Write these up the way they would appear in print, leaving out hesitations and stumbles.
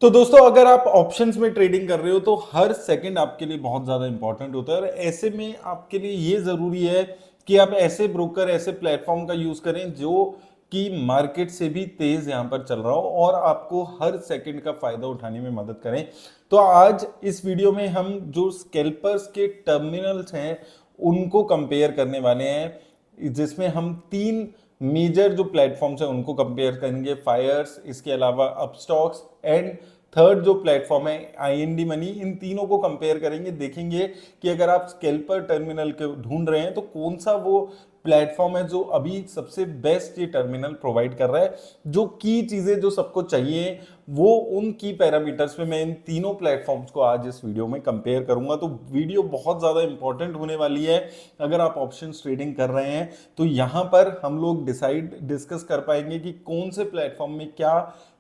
तो दोस्तों अगर आप ऑप्शंस में ट्रेडिंग कर रहे हो तो हर सेकंड आपके लिए बहुत ज्यादा इंपॉर्टेंट होता है और ऐसे में आपके लिए ये जरूरी है कि आप ऐसे ब्रोकर ऐसे प्लेटफॉर्म का यूज करें जो कि मार्केट से भी तेज यहां पर चल रहा हो और आपको हर सेकंड का फायदा उठाने में मदद करें। तो आज इस वीडियो में हम जो स्कैल्पर्स के टर्मिनल्स हैं उनको कंपेयर करने वाले हैं, जिसमें हम तीन मेजर जो प्लेटफॉर्म्स है उनको कंपेयर करेंगे, फायर्स, इसके अलावा अपस्टॉक्स एंड थर्ड जो प्लेटफॉर्म है आईएनडी मनी। इन तीनों को कंपेयर करेंगे, देखेंगे कि अगर आप स्कैल्पर टर्मिनल के ढूंढ रहे हैं तो कौन सा वो प्लेटफॉर्म है जो अभी सबसे बेस्ट ये टर्मिनल प्रोवाइड कर रहा है। जो की चीजें जो सबको चाहिए वो उन की पैरामीटर्स पे मैं इन तीनों प्लेटफॉर्म्स को आज इस वीडियो में कंपेयर करूंगा। तो वीडियो बहुत ज्यादा इंपॉर्टेंट होने वाली है। अगर आप ऑप्शन ट्रेडिंग कर रहे हैं तो यहां पर हम लोग डिस्कस कर पाएंगे कि कौन से प्लेटफॉर्म में क्या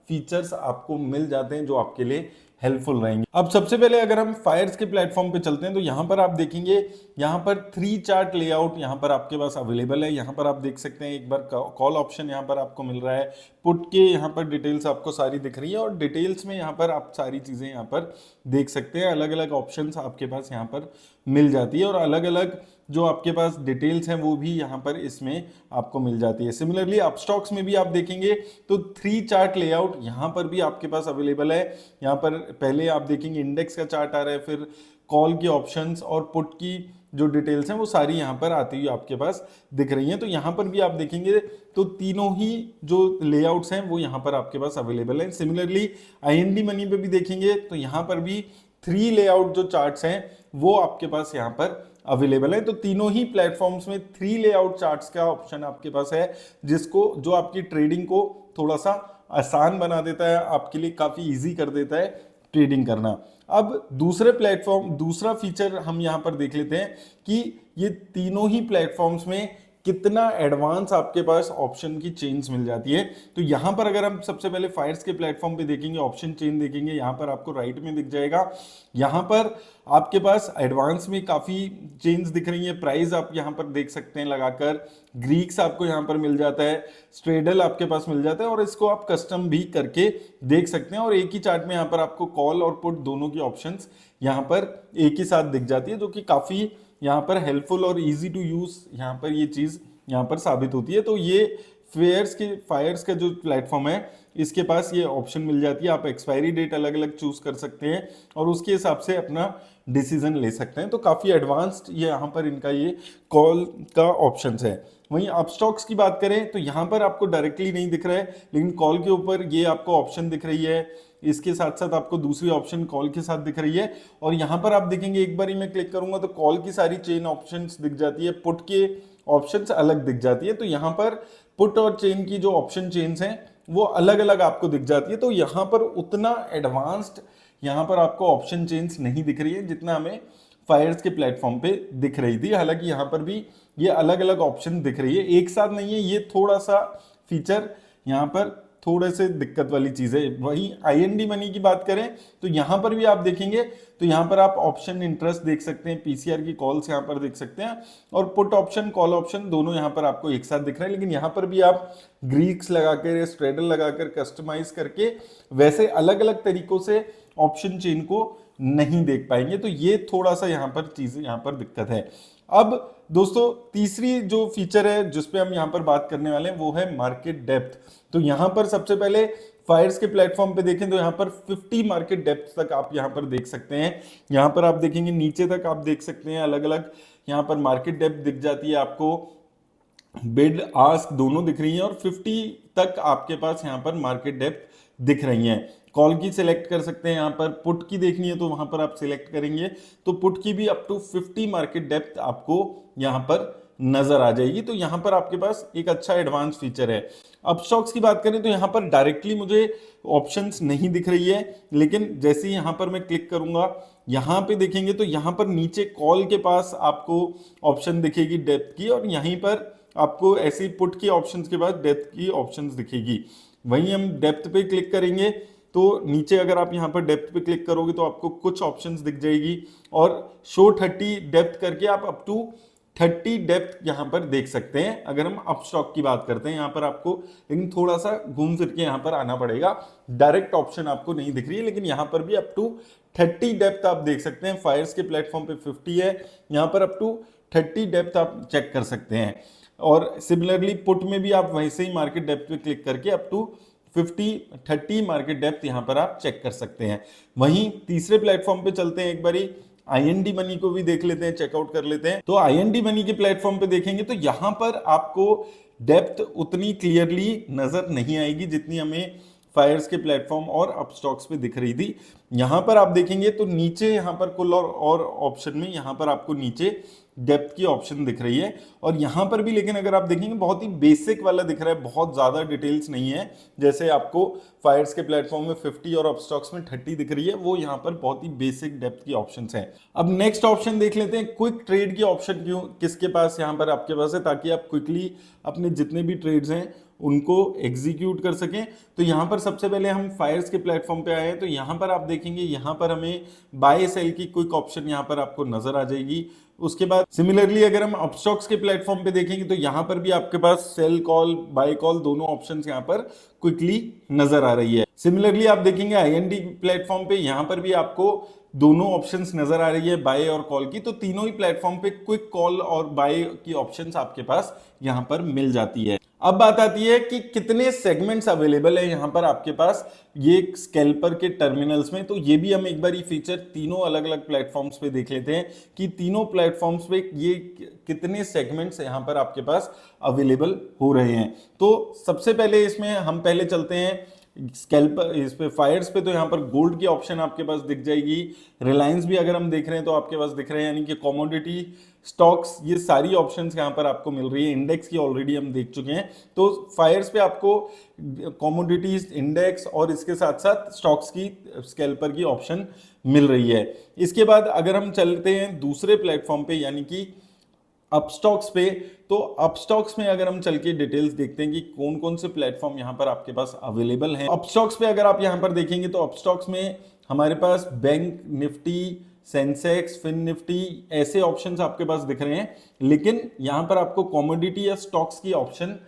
फीचर्स आपको मिल जाते हैं जो आपके लिए हेल्पफुल रहेंगे। अब सबसे पहले अगर हम फायर्स के प्लेटफॉर्म पे चलते हैं तो यहां पर आप देखेंगे, यहां पर 3 चार्ट लेआउट यहां पर आपके पास अवेलेबल है। यहां पर आप देख सकते हैं एक बार कॉल ऑप्शन यहां पर आपको मिल रहा है, पुट के यहां पर डिटेल्स आपको सारी दिख रही है और डिटेल्स में यहां पर आप सारी चीजें यहां पर देख सकते हैं। अलग अलग ऑप्शंस आपके पास यहां पर मिल जाती है और अलग अलग जो आपके पास डिटेल्स हैं वो भी यहां पर इसमें आपको मिल जाती है। सिमिलरली अपस्टॉक्स में भी आप देखेंगे तो 3 चार्ट लेआउट यहां पर भी आपके पास अवेलेबल है। यहां पर पहले आप देखेंगे इंडेक्स का चार्ट आ रहा है, फिर कॉल की ऑप्शंस और पुट की जो डिटेल्स हैं वो सारी यहां पर आती हुई आपके पास दिख रही हैं। तो यहां पर भी आप देखेंगे तो तीनों ही जो लेआउट्स हैं वो यहां पर आपके पास अवेलेबल है। सिमिलरली आईएनडी मनी पे भी देखेंगे तो यहां पर भी 3 लेआउट जो चार्ट्स हैं वो आपके पास यहां पर अवेलेबल है। तो तीनों ही प्लेटफॉर्म्स में 3 लेआउट चार्ट्स का ऑप्शन आपके पास है, जिसको जो आपकी ट्रेडिंग को थोड़ा सा आसान बना देता है, आपके लिए काफी इजी कर देता है ट्रेडिंग करना। अब दूसरे प्लेटफॉर्म दूसरा फीचर हम यहां पर देख लेते हैं कि ये तीनों ही प्लेटफॉर्म्स में कितना एडवांस आपके पास ऑप्शन की चेन्स मिल जाती है। तो यहां पर अगर हम सबसे पहले फायर्स के प्लेटफॉर्म पे देखेंगे, ऑप्शन चेन देखेंगे, यहां पर आपको राइट में दिख जाएगा। यहां पर आपके पास एडवांस में काफी चेन्स दिख रही है। प्राइस आप यहां पर देख सकते हैं लगाकर, ग्रीक्स आपको यहां पर मिल जाता है, स्ट्रेडल आपके पास मिल जाता है और इसको आप कस्टम भी करके देख सकते हैं। और एक ही चार्ट में यहां पर आपको कॉल और पुट दोनों की ऑप्शंस यहां पर एक ही साथ दिख जाती है, जो कि काफी यहाँ पर हेल्पफुल और इजी टू यूज यहाँ पर ये चीज यहाँ पर साबित होती है। तो ये फायर्स का जो प्लेटफॉर्म है इसके पास ये ऑप्शन मिल जाती है। आप एक्सपायरी डेट अलग अलग चूज कर सकते हैं और उसके हिसाब से अपना डिसीजन ले सकते हैं। तो काफी एडवांस्ड ये यहाँ पर इनका ये कॉल का ऑप्शन है। वहीं अपस्टॉक्स की बात करें तो यहाँ पर आपको डायरेक्टली नहीं दिख रहा है, लेकिन कॉल के ऊपर ये आपको ऑप्शन दिख रही है। इसके साथ साथ आपको दूसरी ऑप्शन कॉल के साथ दिख रही है और यहां पर आप देखेंगे एक बार ही मैं क्लिक करूंगा तो कॉल की सारी चेन ऑप्शंस दिख जाती है, पुट के ऑप्शंस अलग दिख जाती है। तो यहां पर पुट और चेन की जो ऑप्शन चेन्स हैं वो अलग अलग आपको दिख जाती है। तो यहां पर उतना एडवांस्ड यहां पर आपको ऑप्शन चेन्स नहीं दिख रही है जितना हमें फायर्स के प्लेटफॉर्म पे दिख रही थी। हालांकि यहां पर भी ये अलग अलग ऑप्शन दिख रही है, एक साथ नहीं है। ये थोड़ा सा फीचर यहां पर थोड़े से दिक्कत वाली चीज है। वही आईएनडी मनी की बात करें तो यहां पर भी आप देखेंगे तो यहां पर आप ऑप्शन इंटरेस्ट देख सकते हैं, पीसीआर की कॉल्स यहां पर देख सकते हैं और पुट ऑप्शन कॉल ऑप्शन दोनों यहां पर आपको एक साथ दिख रहे हैं। लेकिन यहां पर भी आप ग्रीक्स लगाकर स्ट्रेडल लगाकर कस्टमाइज करके वैसे अलग अलग तरीकों से ऑप्शन चेन को नहीं देख पाएंगे। तो ये थोड़ा सा यहां पर चीज यहां पर दिक्कत है। अब दोस्तों तीसरी जो फीचर है जिसपे हम यहां पर बात करने वाले हैं वो है मार्केट डेप्थ। तो यहां पर सबसे पहले फायर्स के प्लेटफॉर्म पे देखें तो यहां पर 50 मार्केट डेप्थ तक आप यहां पर देख सकते हैं। यहां पर आप देखेंगे नीचे तक आप देख सकते हैं अलग अलग यहां पर मार्केट डेप्थ दिख जाती है आपको, बिड आस्क दोनों दिख रही हैं और 50 तक आपके पास यहां पर मार्केट डेप्थ दिख रही हैं। कॉल की सिलेक्ट कर सकते हैं, यहाँ पर पुट की देखनी है तो वहां पर आप सिलेक्ट करेंगे तो पुट की भी अप टू 50 मार्केट डेप्थ आपको यहां पर नजर आ जाएगी। तो यहां पर आपके पास एक अच्छा एडवांस फीचर है। अपस्टॉक्स की बात करें तो यहां पर डायरेक्टली मुझे ऑप्शंस नहीं दिख रही है, लेकिन जैसे ही यहां पर मैं क्लिक करूंगा यहां पे देखेंगे तो यहां पर नीचे कॉल के पास आपको ऑप्शन दिखेगी डेप्थ की और यहीं पर आपको ऐसी पुट की ऑप्शंस के बाद डेप्थ की ऑप्शंस दिखेगी। वहीं हम डेप्थ पे क्लिक करेंगे तो नीचे अगर आप यहाँ पर डेप्थ पे क्लिक करोगे तो आपको कुछ ऑप्शंस दिख जाएगी और शो 30 डेप्थ करके आप अप टू 30 डेप्थ यहाँ पर देख सकते हैं अगर हम अपस्टॉक की बात करते हैं। यहाँ पर आपको लेकिन थोड़ा सा घूम फिर के यहाँ पर आना पड़ेगा, डायरेक्ट ऑप्शन आपको नहीं दिख रही है, लेकिन यहाँ पर भी अप टू 30 डेप्थ आप देख सकते हैं। फायर्स के प्लेटफॉर्म पे 50 है, यहाँ पर अप टू 30 डेप्थ आप चेक कर सकते हैं। और सिमिलरली पुट में भी आप वैसे ही मार्केट डेप्थ पे क्लिक करके अप टू 30 मार्केट डेप्थ यहाँ पर आप चेक कर सकते हैं। वहीं तीसरे प्लेटफॉर्म पे चलते हैं, एक बारी आईएनडी मनी को भी देख लेते हैं, चेकआउट कर लेते हैं। तो आईएनडी मनी के प्लेटफॉर्म पे देखेंगे तो यहां पर आपको डेप्थ उतनी क्लियरली नजर नहीं आएगी जितनी हमें फायर्स के प्लेटफॉर्म और अपस्टॉक्स पे दिख रही थी। यहां पर आप देखेंगे तो नीचे यहां पर कुल और ऑप्शन में यहां पर आपको नीचे डेप्थ की ऑप्शन दिख रही है, और यहां पर भी लेकिन अगर आप देखेंगे बहुत ही बेसिक वाला दिख रहा है, बहुत ज्यादा डिटेल्स नहीं है। जैसे आपको फायर्स के प्लेटफॉर्म में 50 और अपस्टॉक्स में 30 दिख रही है, वो यहां पर बहुत ही बेसिक डेप्थ की ऑप्शंस हैं। अब नेक्स्ट ऑप्शन देख लेते हैं, क्विक ट्रेड की ऑप्शन क्यों किसके पास यहां पर आपके पास है, ताकि आप क्विकली अपने जितने भी ट्रेड्स हैं उनको एग्जीक्यूट कर सकें। तो यहाँ पर सबसे पहले हम फायर्स के प्लेटफॉर्म पे आए हैं, तो यहाँ पर आप देखेंगे यहाँ पर हमें बाय सेल की क्विक ऑप्शन यहाँ पर आपको नजर आ जाएगी। उसके बाद सिमिलरली अगर हम अपस्टॉक्स के प्लेटफॉर्म पे देखेंगे तो यहाँ पर भी आपके पास सेल कॉल बाय कॉल दोनों ऑप्शंस यहाँ पर क्विकली नजर आ रही है। सिमिलरली आप देखेंगे आईएनडी प्लेटफॉर्म पे यहाँ पर भी आपको दोनों ऑप्शंस नजर आ रही है, बाय और कॉल की। तो तीनों ही प्लेटफॉर्म पे क्विक कॉल और बाय की ऑप्शंस आपके पास यहाँ पर मिल जाती है। अब बात आती है कि कितने सेगमेंट्स अवेलेबल है यहाँ पर आपके पास ये स्कैल्पर के टर्मिनल्स में। तो ये भी हम एक बार ये फीचर तीनों अलग अलग प्लेटफॉर्म्स पे देख लेते हैं कि तीनों प्लेटफॉर्म्स पे ये कितने सेगमेंट्स यहाँ पर आपके पास अवेलेबल हो रहे हैं। तो सबसे पहले इसमें हम पहले चलते हैं स्कैल्पर इस पे फायर्स पे, तो यहाँ पर गोल्ड की ऑप्शन आपके पास दिख जाएगी। रिलायंस भी अगर हम देख रहे हैं तो आपके पास दिख रहे हैं, यानी कि कमोडिटी स्टॉक्स, ये सारी ऑप्शंस यहाँ पर आपको मिल रही है। इंडेक्स की ऑलरेडी हम देख चुके हैं, तो फायर्स पे आपको कमोडिटीज इंडेक्स और इसके साथ साथ स्टॉक्स की स्कैल्पर की ऑप्शन मिल रही है। इसके बाद अगर हम चलते हैं दूसरे प्लेटफॉर्म पे यानी कि अपस्टॉक्स पे, तो अपस्टॉक्स में अगर हम चल के डिटेल्स देखते हैं कि कौन कौन से प्लेटफॉर्म यहाँ पर आपके पास अवेलेबल हैं। अपस्टॉक्स पे अगर आप यहाँ पर देखेंगे तो अपस्टॉक्स में हमारे पास bank Nifty, Sensex, Fin Nifty ऐसे ऑप्शंस आपके पास दिख रहे हैं, लेकिन यहाँ पर आपको कमोडिटी या स्टॉक्स की ऑप्शन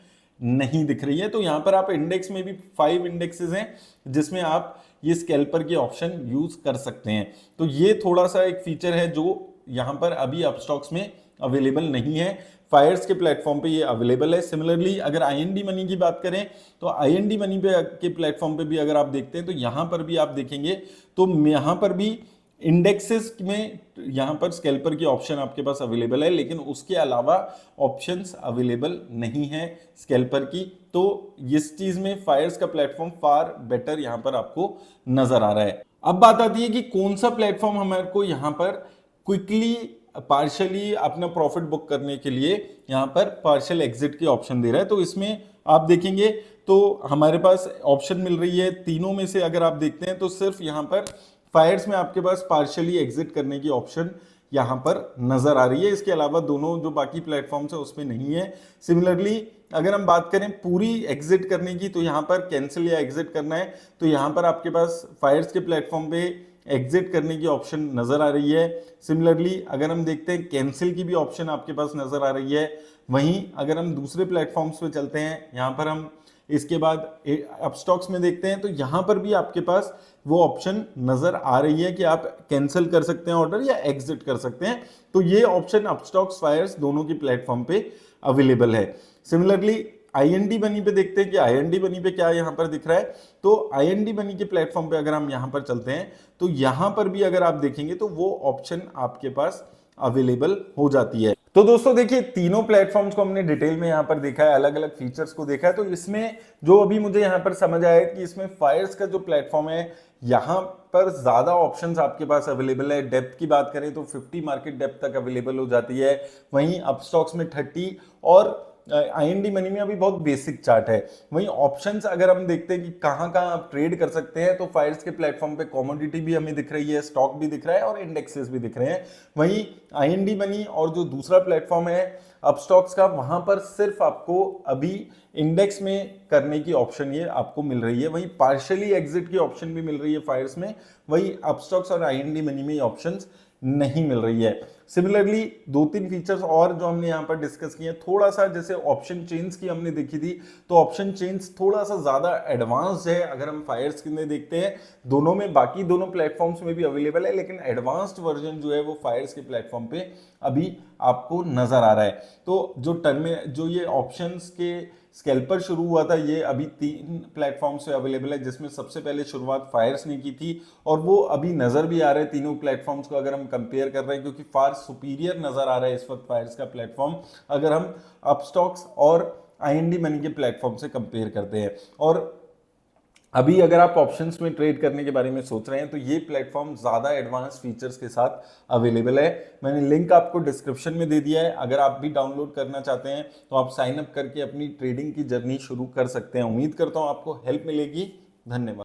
नहीं दिख रही है। तो यहाँ पर आप इंडेक्स में भी 5 इंडेक्सेस हैं जिसमें आप ये स्कैल्पर की ऑप्शन यूज कर सकते हैं। तो ये थोड़ा सा एक फीचर है जो यहाँ पर अभी अपस्टॉक्स में अवेलेबल नहीं है, फायर्स के प्लेटफॉर्म पे ये अवेलेबल है। सिमिलरली अगर आईएनडी मनी की बात करें तो आईएनडी मनी पे के प्लेटफॉर्म पे भी अगर आप देखते हैं तो यहाँ पर भी आप देखेंगे तो यहाँ पर भी इंडेक्सेस में यहाँ पर स्कैल्पर की ऑप्शन आपके पास अवेलेबल है, लेकिन उसके अलावा ऑप्शंस अवेलेबल नहीं है स्कैल्पर की। तो इस चीज में फायर्स का प्लेटफॉर्म फार बेटर यहाँ पर आपको नजर आ रहा है। अब बात आती है कि कौन सा प्लेटफॉर्म हमारे को यहाँ पर क्विकली पार्शियली अपना प्रॉफिट बुक करने के लिए यहाँ पर पार्शियल एग्जिट की ऑप्शन दे रहा है। तो इसमें आप देखेंगे तो हमारे पास ऑप्शन मिल रही है तीनों में से। अगर आप देखते हैं तो सिर्फ यहाँ पर फायर्स में आपके पास पार्शियली एग्जिट करने की ऑप्शन यहाँ पर नजर आ रही है, इसके अलावा दोनों जो बाकी प्लेटफॉर्म्स है उसमें नहीं है। सिमिलरली अगर हम बात करें पूरी एग्जिट करने की तो यहाँ पर कैंसिल या एग्जिट करना है तो यहाँ पर आपके पास फायर्स के प्लेटफॉर्म पे एग्जिट करने की ऑप्शन नजर आ रही है। सिमिलरली अगर हम देखते हैं कैंसिल की भी ऑप्शन आपके पास नजर आ रही है। वहीं अगर हम दूसरे प्लेटफॉर्म्स पे चलते हैं, यहाँ पर हम इसके बाद अपस्टॉक्स में देखते हैं तो यहाँ पर भी आपके पास वो ऑप्शन नजर आ रही है कि आप कैंसिल कर सकते हैं ऑर्डर या एग्जिट कर सकते हैं। तो ये ऑप्शन अपस्टॉक्स फायर्स दोनों की प्लेटफॉर्म पे अवेलेबल है। सिमिलरली आईएनडी मनी पे देखते हैं कि आईएनडी मनी पे क्या यहाँ पर दिख रहा है। तो आईएनडी मनी के प्लेटफॉर्म पे अगर हम यहाँ पर चलते हैं तो यहाँ पर भी अगर आप देखेंगे तो वो ऑप्शन आपके पास अवेलेबल हो जाती है। तो दोस्तों देखिए तीनों प्लेटफॉर्म्स को हमने डिटेल में यहाँ पर देखा है, अलग अलग फीचर्स को देखा है। तो इसमें जो अभी मुझे यहाँ पर समझ आया कि इसमें फायर्स का जो प्लेटफॉर्म है यहाँ पर ज्यादा ऑप्शंस आपके पास अवेलेबल है। डेप्थ की बात करें तो 50 मार्केट डेप्थ तक अवेलेबल हो जाती है, वहीं अपस्टॉक्स में 30 और आईएनडी मनी में अभी बहुत बेसिक चार्ट है। वहीं ऑप्शंस अगर हम देखते हैं कि कहाँ कहाँ आप ट्रेड कर सकते हैं तो फायर्स के प्लेटफॉर्म पे कमोडिटी भी हमें दिख रही है, स्टॉक भी दिख रहा है और इंडेक्सेस भी दिख रहे हैं। वहीं आईएनडी मनी और जो दूसरा प्लेटफॉर्म है अपस्टॉक्स का, वहां पर सिर्फ आपको अभी इंडेक्स में करने की ऑप्शन ये आपको मिल रही है। वहीं पार्शियली एग्जिट की ऑप्शन भी मिल रही है फायर्स में, वही अपस्टॉक्स और आईएनडी मनी में ऑप्शंस नहीं मिल रही है। सिमिलरली 2-3 फीचर्स और जो हमने यहाँ पर डिस्कस किए, थोड़ा सा जैसे ऑप्शन चेंज की हमने देखी थी, तो ऑप्शन चेंज थोड़ा सा ज्यादा एडवांस्ड है अगर हम फायर्स के देखते हैं। दोनों में, बाकी दोनों प्लेटफॉर्म्स में भी अवेलेबल है, लेकिन एडवांस्ड वर्जन जो है वो फायर्स के प्लेटफॉर्म पे अभी आपको नजर आ रहा है। तो जो ये ऑप्शंस के स्कैल्पर शुरू हुआ था, ये अभी 3 प्लेटफॉर्म से अवेलेबल है, जिसमें सबसे पहले शुरुआत फायर्स ने की थी, और वो अभी नजर भी आ रहे हैं तीनों प्लेटफॉर्म्स को अगर हम कंपेयर कर रहे हैं, क्योंकि फार सुपीरियर नजर आ रहा है इस वक्त फायर्स का प्लेटफॉर्म अगर हम अपस्टॉक्स और आईएनडी मनी के प्लेटफॉर्म से कंपेयर करते हैं। और अभी अगर आप ऑप्शंस में ट्रेड करने के बारे में सोच रहे हैं तो ये प्लेटफॉर्म ज़्यादा एडवांस फीचर्स के साथ अवेलेबल है। मैंने लिंक आपको डिस्क्रिप्शन में दे दिया है, अगर आप भी डाउनलोड करना चाहते हैं तो आप साइन अप करके अपनी ट्रेडिंग की जर्नी शुरू कर सकते हैं। उम्मीद करता हूँ आपको हेल्प मिलेगी। धन्यवाद।